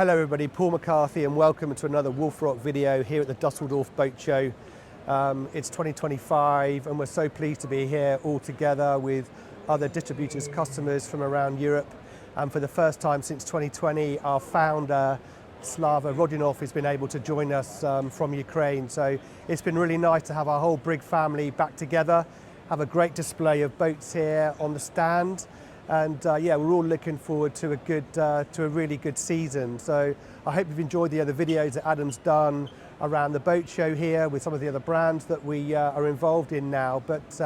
Hello everybody, Paul McCarthy and welcome to another Wolf Rock video here at the Düsseldorf Boat Show. It's 2025 and we're so pleased to be here all together with other distributors, customers from around Europe. And for the first time since 2020, our founder, Slava Rodionov, has been able to join us from Ukraine. So it's been really nice to have our whole Brig family back together, have a great display of boats here on the stand. And yeah, we're all looking forward to a really good season. So I hope you've enjoyed the other videos that Adam's done around the boat show here with some of the other brands that we are involved in now. But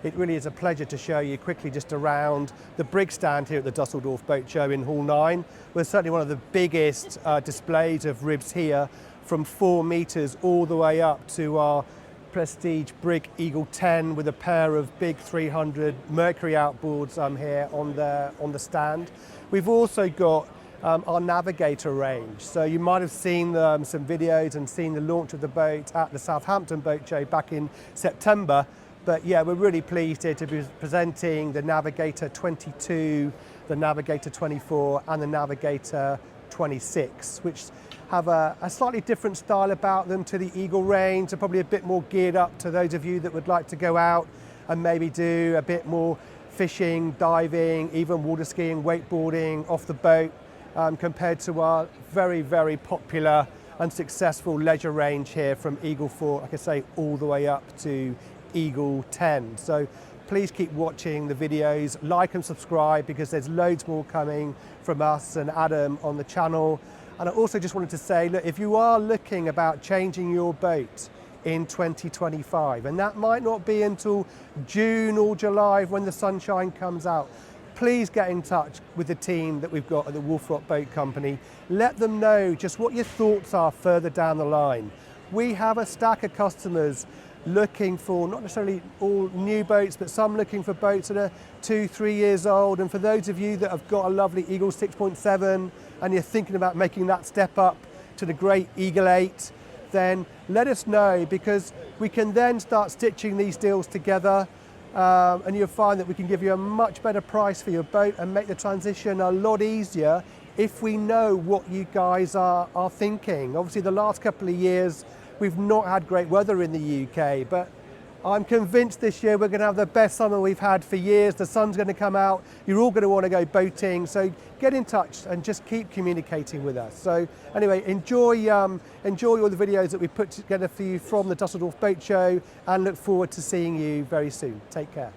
it really is a pleasure to show you quickly just around the Brig stand here at the Düsseldorf Boat Show in Hall 9. We're certainly one of the biggest displays of ribs here, from 4 meters all the way up to our prestige Brig Eagle 10 with a pair of big 300 Mercury outboards here on the stand. We've also got our Navigator range. So you might have seen some videos and seen the launch of the boat at the Southampton Boat Show back in September. But yeah, we're really pleased here to be presenting the Navigator 22, the Navigator 24 and the Navigator 26, which have a slightly different style about them to the Eagle range. They're probably a bit more geared up to those of you that would like to go out and maybe do a bit more fishing, diving, even water skiing, wakeboarding off the boat, compared to our very, very popular and successful leisure range here from Eagle 4, like I say, all the way up to Eagle 10. So please keep watching the videos, like and subscribe, because there's loads more coming from us and Adam on the channel. And I also just wanted to say, look, if you are looking about changing your boat in 2025, and that might not be until June or July when the sunshine comes out, please get in touch with the team that we've got at the Wolf Rock Boat Company. Let them know just what your thoughts are further down the line. We have a stack of customers looking for not necessarily all new boats, but some looking for boats that are 2-3 years old. And for those of you that have got a lovely Eagle 6.7 and you're thinking about making that step up to the great Eagle 8, then let us know, because we can then start stitching these deals together, and you'll find that we can give you a much better price for your boat and make the transition a lot easier if we know what you guys are thinking. Obviously the last couple of years we've not had great weather in the UK, but I'm convinced this year we're going to have the best summer we've had for years. The sun's going to come out. You're all going to want to go boating. So get in touch and just keep communicating with us. So anyway, enjoy all the videos that we put together for you from the Düsseldorf Boat Show, and look forward to seeing you very soon. Take care.